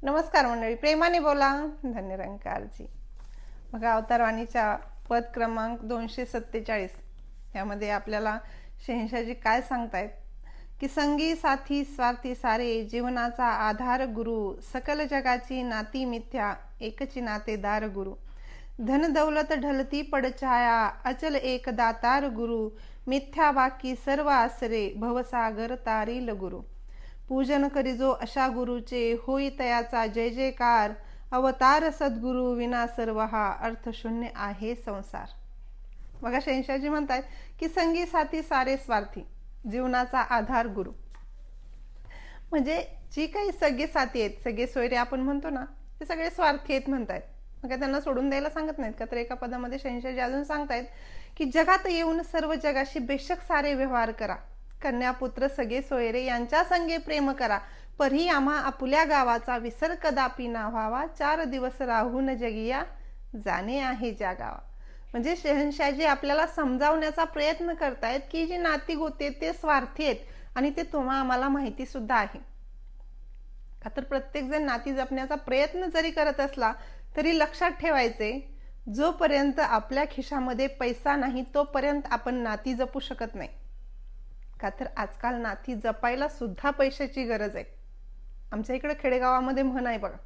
नमस्कार मंडळी, प्रेमाने बोला. धन्यरंकारजी. बघा, अवतारवाणीच्या पद क्रमांक 247 यामध्ये आपल्याला शहनशाहजी काय सांगतायत की संगी साथी स्वार्थी सारे, जीवनाचा आधार गुरु, सकल जगाची नाती मिथ्या, एकची नातेदार गुरु. धन दौलत ढलती पडछाया, अचल एक दातार गुरु, मिथ्या बाकी सर्व आसरे, भवसागर तारील गुरु. पूजन करीजो अशा गुरुचे, होई तयाचा जय जयकार, अवतार सद्गुरु विना सर्व हा अर्थशून्य आहे संसार. बघा, शहनशाहजी म्हणतात की संगी साथी सारे स्वार्थी, जीवनाचा आधार गुरु. म्हणजे जी काही सगळे साथी आहेत, सगळे सोयरे आपण म्हणतो ना, ते सगळे स्वार्थी आहेत म्हणतायत. मग त्यांना सोडून द्यायला सांगत नाहीत का? तर एका पदामध्ये शहनशाहजी अजून सांगतायत की जगात येऊन सर्व जगाशी बेशक सारे व्यवहार करा, कन्यापुत्र सगळे सोयरे यांच्या संगे प्रेम करा, परी आम्हा आपुल्या गावाचा विसर कदापि ना व्हावा, 4 दिवस राहून जगिया जाणे आहे ज्या गावा. म्हणजे शहनशाहजी आपल्याला समजावण्याचा प्रयत्न करतायत की जी नाती गोते ते स्वार्थी आहेत आणि ते तुम्हा आम्हाला माहिती सुद्धा आहे. का तर प्रत्येक जण नाती जपण्याचा प्रयत्न जरी करत असला तरी लक्षात ठेवायचे, जोपर्यंत आपल्या खिशामध्ये पैसा नाही तोपर्यंत आपण नाती जपू शकत नाही. का तर आजकाल नाती जपायला सुद्धा पैशाची गरज आहे. आमच्या इकडे खेडेगावामध्ये म्हण आहे बघा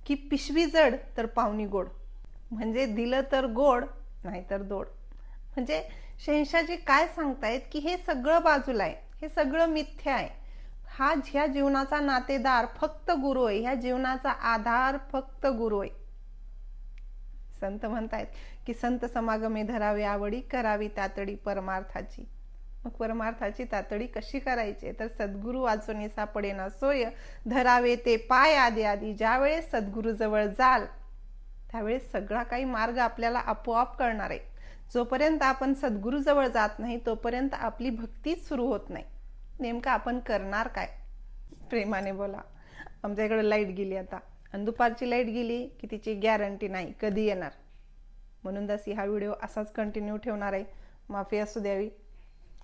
की पिशवी जड तर पाहुणी गोड. म्हणजे दिलं तर गोड, नाही तर दोड. म्हणजे शहनशाहजी काय सांगतायत की हे सगळं बाजूला आहे, हे सगळं मिथ्या आहे. हा ह्या जीवनाचा नातेदार फक्त गुरु आहे, ह्या जीवनाचा आधार फक्त गुरु आहे. संत म्हणतायत की संत समागमे धरावे आवडी, करावी तातडी परमार्थाची. मग परमार्थाची तातडी कशी करायची? तर सद्गुरु वाचून सापडे ना सोय, धरावे ते पाय आधी आधी. ज्यावेळेस सद्गुरु जवळ जाल त्यावेळेस सगळा काही मार्ग आपल्याला आपोआप कळणार आहे. जोपर्यंत आपण सद्गुरु जवळ जात नाही तोपर्यंत आपली भक्तीच सुरू होत नाही. नेमकं आपण करणार काय? प्रेमाने बोला. आमच्या इकडे लाईट गेली आता, आणि दुपारची लाईट गेली की तिची गॅरंटी नाही कधी येणार. म्हणून दासी हा व्हिडिओ असाच कंटिन्यू ठेवणार आहे, माफी असू द्यावी.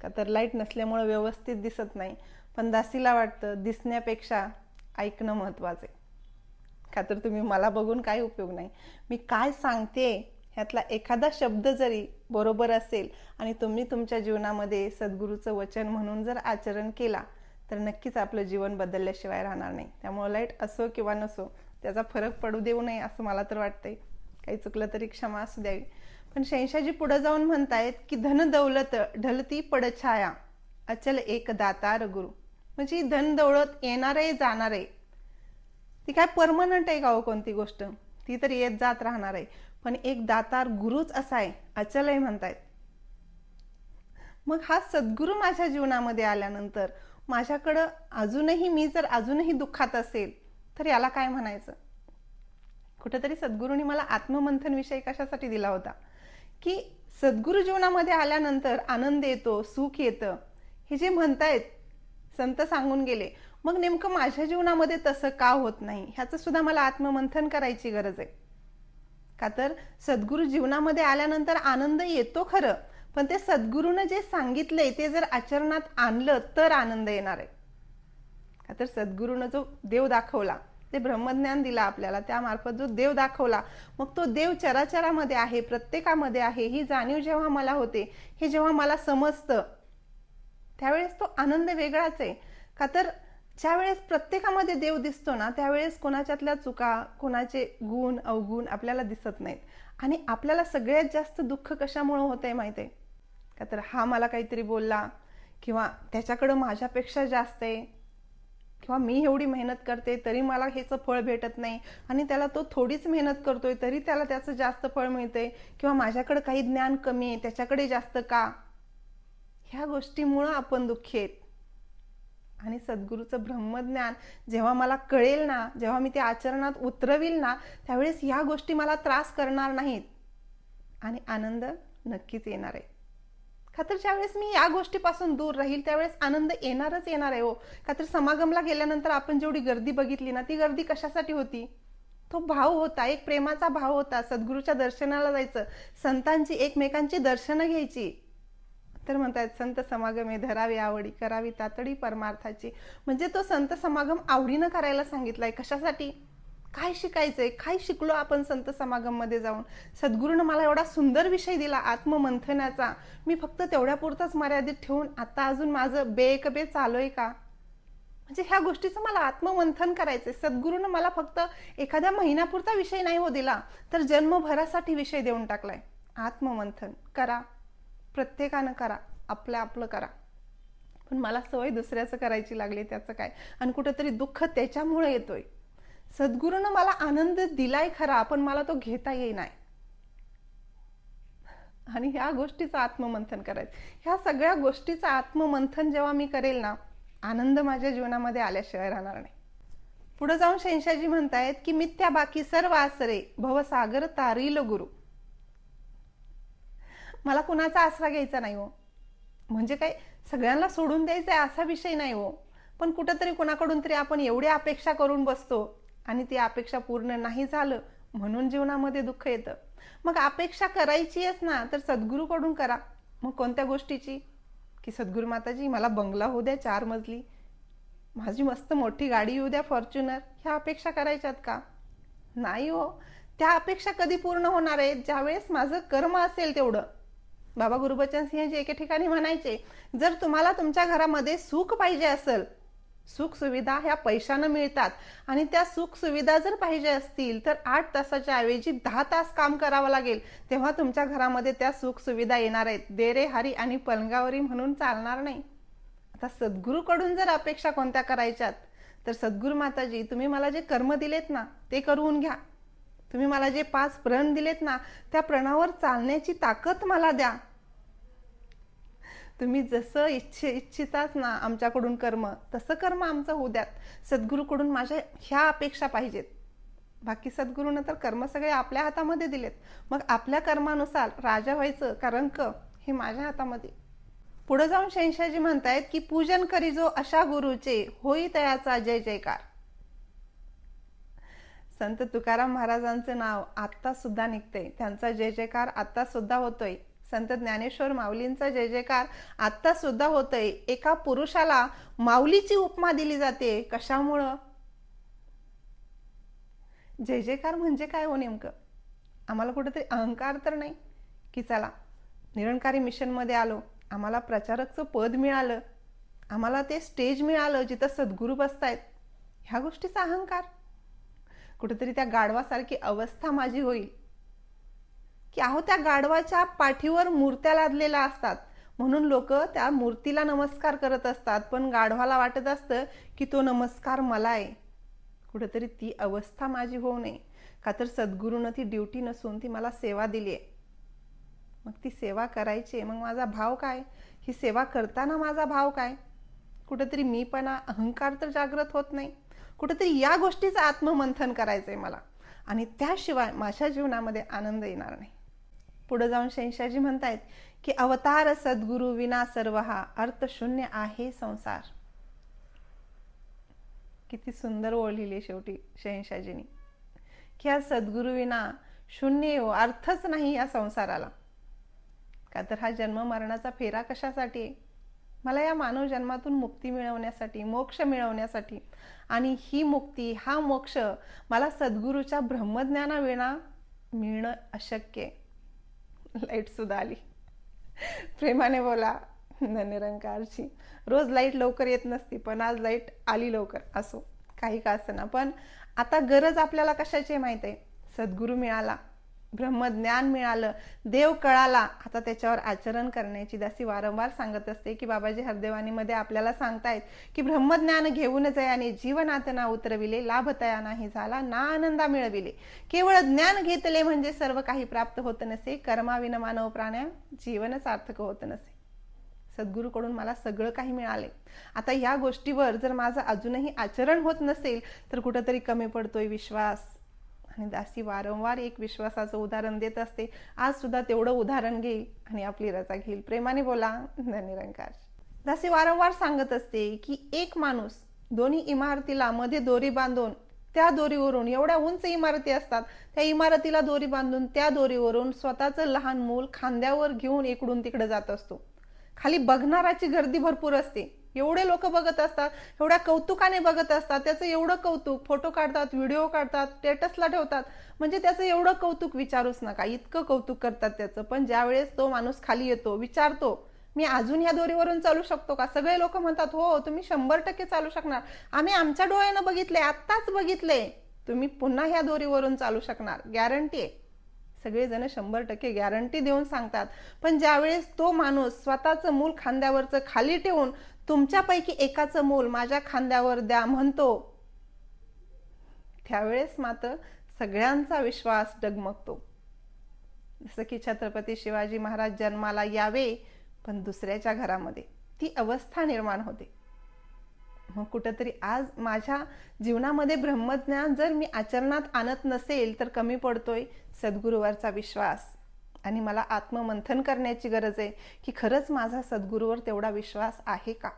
का तर लाईट नसल्यामुळे व्यवस्थित दिसत नाही, पण दासीला वाटतं दिसण्यापेक्षा ऐकणं महत्वाचं आहे. का तर तुम्ही मला बघून काय उपयोग नाही, मी काय सांगते ह्यातला एखादा शब्द जरी बरोबर असेल आणि तुम्ही तुमच्या जीवनामध्ये सद्गुरूचं वचन म्हणून जर आचरण केला तर नक्कीच आपलं जीवन बदलल्याशिवाय राहणार नाही. त्यामुळे लाईट असो किंवा नसो त्याचा फरक पडू देऊ नये असं मला तर वाटतंय. काही चुकलं तरी क्षमा असू द्यावी. पण शहनशाहजी पुढे जाऊन म्हणतायत की धन दौलत ढलती पडछाया, अचल एक दातार गुरु. म्हणजे धन दौलत येणार आहे जाणार आहे, ती काय परमनंट आहे का हो? कोणती गोष्ट ती तर येत जात राहणार आहे. पण एक दातार गुरुच असा आहे, अचल आहे म्हणतायत. मग हा सद्गुरू माझ्या जीवनामध्ये आल्यानंतर माझ्याकडं अजूनही, मी जर अजूनही दुःखात असेल तर याला काय म्हणायचं? कुठेतरी सद्गुरूंनी मला आत्ममंथन विषय कशासाठी दिला होता की सद्गुरू जीवनामध्ये आल्यानंतर आनंद येतो, सुख येतं, हे जे म्हणतायत संत सांगून गेले. मग नेमकं माझ्या जीवनामध्ये तसं का होत नाही ह्याचं सुद्धा मला आत्ममंथन करायची गरज आहे. का तर सद्गुरू जीवनामध्ये आल्यानंतर आनंद येतो खरं, पण ते सद्गुरूनं जे सांगितलंय ते जर आचरणात आणलं तर आनंद येणार आहे. का तर सद्गुरूनं जो देव दाखवला, ते ब्रह्मज्ञान दिला आपल्याला, त्यामार्फत जो देव दाखवला, मग तो देव चराचरामध्ये आहे, प्रत्येकामध्ये आहे, ही जाणीव जेव्हा मला होते, हे जेव्हा मला समजतं त्यावेळेस तो आनंद वेगळाच आहे. का तर ज्यावेळेस प्रत्येकामध्ये देव दिसतो ना त्यावेळेस कोणाच्यातल्या चुका, कोणाचे गुण अवगुण आपल्याला दिसत नाहीत. आणि आपल्याला सगळ्यात जास्त दुःख कशामुळे होतंय माहिती आहे का? तर हा मला काहीतरी बोलला, किंवा त्याच्याकडं माझ्यापेक्षा जास्त आहे, किंवा मी एवढी मेहनत करते तरी मला ह्याचं फळ भेटत नाही, आणि त्याला तो थोडीच मेहनत करतोय तरी त्याला त्याचं जास्त फळ मिळतंय, किंवा माझ्याकडे काही ज्ञान कमी आहे त्याच्याकडे जास्त का? ह्या गोष्टीमुळं आपण दुःखी आहेत. आणि सद्गुरूचं ब्रह्मज्ञान जेव्हा मला कळेल ना, जेव्हा मी ते आचरणात उतरविल ना, त्यावेळेस ह्या गोष्टी मला त्रास करणार नाहीत आणि आनंद नक्कीच येणार आहे. का तर ज्यावेळेस मी या गोष्टीपासून दूर राहील त्यावेळेस आनंद येणारच येणार आहे हो. का तर समागमला गेल्यानंतर आपण जेवढी गर्दी बघितली ना, ती गर्दी कशासाठी होती? तो भाव होता, एक प्रेमाचा भाव होता. सद्गुरूच्या दर्शनाला जायचं, संतांची एकमेकांची दर्शनं घ्यायची. तर म्हणतात संत समागमे धरावी आवडी, करावी तातडी परमार्थाची. म्हणजे तो संत समागम आवडीनं करायला सांगितलाय. कशासाठी? काय शिकायचंय, काय शिकलो आपण संत समागम मध्ये जाऊन. सद्गुरूनं मला एवढा सुंदर विषय दिला आत्ममंथनाचा, मी फक्त तेवढ्या पुरताच मर्यादित ठेवून आता अजून माझं बेकबे चालू आहे का? म्हणजे ह्या गोष्टीचं मला आत्ममंथन करायचंय. सद्गुरूनं मला फक्त एखाद्या महिन्यापुरता विषय नाही हो दिला, तर जन्मभरासाठी विषय देऊन टाकलाय. आत्ममंथन करा, प्रत्येकानं करा, आपलं करा. पण मला सवय दुसऱ्याचं करायची लागली, त्याचं काय? आणि कुठेतरी दुःख त्याच्यामुळे येतोय. सद्गुरूनं मला आनंद दिलाय खरा, पण मला तो घेता येईनाय. आणि ह्या गोष्टीचं आत्ममंथन करायचं. ह्या सगळ्या गोष्टीचं आत्ममंथन जेव्हा मी करेल ना, आनंद माझ्या जीवनामध्ये आल्याशिवाय राहणार नाही. पुढे जाऊन शंशाजी म्हणतायत की मिथ्या बाकी सर्व आसरे, भवसागर तारील गुरु. मला कुणाचा आसरा घ्यायचा नाही हो. म्हणजे काय सगळ्यांना सोडून द्यायचंय असा विषय नाही हो. पण कुठंतरी कुणाकडून तरी आपण एवढी अपेक्षा करून बसतो आणि ती अपेक्षा पूर्ण नाही झालं म्हणून जीवनामध्ये दुःख येतं. मग अपेक्षा करायचीच ना तर सद्गुरूकडून करा. मग कोणत्या गोष्टीची? की सद्गुरू माताजी मला बंगला होऊ द्या 4 मजली, माझी मस्त मोठी गाडी येऊ द्या फॉर्च्युनर. ह्या अपेक्षा करायच्यात का? नाही हो. त्या अपेक्षा कधी पूर्ण होणार आहेत? ज्यावेळेस माझं कर्म असेल तेवढं. बाबा गुरुबचन सिंहजी एके ठिकाणी म्हणायचे, जर तुम्हाला तुमच्या घरामध्ये सुख पाहिजे असेल, सुख सुविधा ह्या पैशानं मिळतात, आणि त्या सुख सुविधा जर पाहिजे असतील तर 8 तासाच्या ऐवजी 10 तास काम करावं लागेल, तेव्हा तुमच्या घरामध्ये त्या सुख सुविधा येणार आहेत. दे रे हरी आणि पलंगावरी म्हणून चालणार नाही. आता सद्गुरूकडून जर अपेक्षा कोणत्या करायच्यात तर सद्गुरू माताजी तुम्ही मला जे कर्म दिलेत ना ते करून घ्या. तुम्ही मला जे 5 प्रण दिलेत ना त्या प्रणावर चालण्याची ताकद मला द्या. तुम्ही जसं इच्छिताच ना आमच्याकडून कर्म, तसं कर्म आमचं होऊ द्यात. सद्गुरूकडून माझ्या ह्या अपेक्षा पाहिजेत. बाकी सद्गुरूनं तर कर्म सगळे आपल्या हातामध्ये दिलेत. मग आपल्या कर्मानुसार राजा व्हायचं का रंक हे माझ्या हातामध्ये. पुढे जाऊन शंशाजी म्हणतायत की पूजन करी जो अशा गुरुचे, होई तयाचा जय जयकार. संत तुकाराम महाराजांचं नाव आता सुद्धा निघतंय, त्यांचा जय जयकार आता सुद्धा होतोय. संत ज्ञानेश्वर माऊलींचा जय जयकार आता सुद्धा होतोय. एका पुरुषाला माऊलीची उपमा दिली जाते. कशामुळं? जय जयकार म्हणजे काय हो नेमकं? आम्हाला कुठेतरी अहंकार तर नाही की चला निरंकारी मिशन मध्ये आलो, आम्हाला प्रचारकचं पद मिळालं, आम्हाला ते स्टेज मिळालं जिथं सद्गुरू बसतायत, ह्या गोष्टीचा अहंकार? कुठेतरी त्या गाढवासारखी अवस्था माझी होईल की अहो त्या गाढवाच्या पाठीवर मूर्त्या लादलेल्या असतात म्हणून लोक त्या मूर्तीला नमस्कार करत असतात, पण गाढवाला वाटत असतं की तो नमस्कार मला आहे. कुठेतरी ती अवस्था माझी होऊ नये. का तर सद्गुरूनं ती ड्युटी नसून ती मला सेवा दिली आहे. मग ती सेवा करायची, मग माझा भाव काय? ही सेवा करताना माझा भाव काय? कुठेतरी मीपणा, अहंकार तर जागृत होत नाही. कुठेतरी या गोष्टीचं आत्ममंथन करायचंय मला, आणि त्याशिवाय माझ्या जीवनामध्ये आनंद येणार नाही. पुढे जाऊन शंशाजी म्हणतायत की अवतार सद्गुरु विना सर्व हा अर्थशून्य आहे संसार. किती सुंदर ओळ लिहिली शेवटी शंशाजींनी की या सद्गुरु विना शून्य हो, अर्थच नाही या संसाराला. का तर हा जन्म मरणाचा फेरा कशासाठी आहे? मला या मानव जन्मातून मुक्ती मिळवण्यासाठी, मोक्ष मिळवण्यासाठी. आणि ही मुक्ती, हा मोक्ष मला सद्गुरूच्या ब्रह्मज्ञानाविना मिळणं अशक्य आहे. लाईट सुद्धा आली. प्रेमाने बोला धन्यरंकारची. रोज लाईट लवकर येत नसती, पण आज लाईट आली लवकर. असो काही का असना, पण आता गरज आपल्याला कशाची माहिती आहे? सद्गुरू मिळाला, ब्रह्मज्ञान मिळालं, देव कळाला. आता त्याच्यावर आचरण करण्याची. दासी वारंवार सांगत असते की बाबाजी हरदेवानीमध्ये आपल्याला सांगतायत की ब्रह्मज्ञान घेऊन जयाने जीवनात ना उतरविले, लाभतया नाही झाला ना आनंदा मिळविले. केवळ ज्ञान घेतले म्हणजे सर्व काही प्राप्त होत नसे, कर्माविन मानव प्राण्या जीवन सार्थक होत नसे. सद्गुरूकडून मला सगळं काही मिळाले. आता या गोष्टीवर जर माझं अजूनही आचरण होत नसेल तर कुठंतरी कमी पडतोय विश्वास. आणि दासी वारंवार एक विश्वासाचं उदाहरण देत असते. आज सुद्धा तेवढं उदाहरण घेईल आणि आपली रजा घेईल. प्रेमाने बोला धन्यरंकार. दासी वारंवार सांगत असते की एक माणूस दोन्ही इमारतीला मध्ये दोरी बांधून, त्या दोरीवरून, एवढ्या उंच इमारती असतात, त्या इमारतीला दोरी बांधून त्या दोरीवरून स्वतःचं लहान मूल खांद्यावर घेऊन इकडून तिकडे जात असतो. खाली बघणाराची गर्दी भरपूर असते, एवढे लोक बघत असतात, एवढ्या कौतुकाने बघत असतात, त्याचं एवढं कौतुक, फोटो काढतात, व्हिडिओ काढतात, स्टेटसला ठेवतात, म्हणजे त्याचं एवढं कौतुक विचारूच नका, इतकं कौतुक करतात त्याचं. पण ज्यावेळेस तो माणूस खाली येतो, विचारतो मी अजून ह्या दोरीवरून चालू शकतो का, सगळे लोक म्हणतात हो तुम्ही 100% चालू शकणार, आम्ही आमच्या डोळ्यानं बघितले, आत्ताच बघितले, तुम्ही पुन्हा ह्या दोरीवरून चालू शकणार, गॅरंटी आहे. सगळेजण 100% गॅरंटी देऊन सांगतात. पण ज्यावेळेस तो माणूस स्वतःचं मूल खांद्यावरचं खाली ठेवून तुमच्यापैकी एकाचं मूल माझ्या खांद्यावर द्या म्हणतो, त्यावेळेस मात्र सगळ्यांचा विश्वास डगमगतो. जसं की छत्रपती शिवाजी महाराज जन्माला यावे पण दुसऱ्याच्या घरामध्ये, ती अवस्था निर्माण होते. मग कुठंतरी आज माझ्या जीवनामध्ये ब्रह्मज्ञान जर मी आचरणात आणत नसेल तर कमी पडतोय सद्गुरूवरचा विश्वास. आणि मला आत्ममंथन करण्याची गरज आहे की खरंच माझा सद्गुरूवर तेवढा विश्वास आहे का.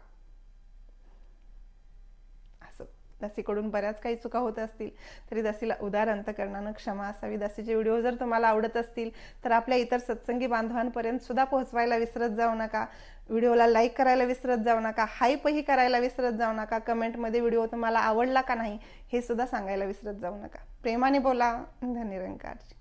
असं दासीकडून बऱ्याच काही चुका होत असतील तरी दासीला उदार अंतकरणानं क्षमा असावी. दासीचे व्हिडिओ जर तुम्हाला आवडत असतील तर आपल्या इतर सत्संगी बांधवांपर्यंत सुद्धा पोहोचवायला विसरत जाऊ नका. व्हिडिओला लाईक करायला विसरत जाऊ नका, हाईपही करायला विसरत जाऊ नका. कमेंटमध्ये व्हिडिओ तुम्हाला आवडला का नाही हे सुद्धा सांगायला विसरत जाऊ नका. प्रेमाने बोला. धन्यरंकारजी.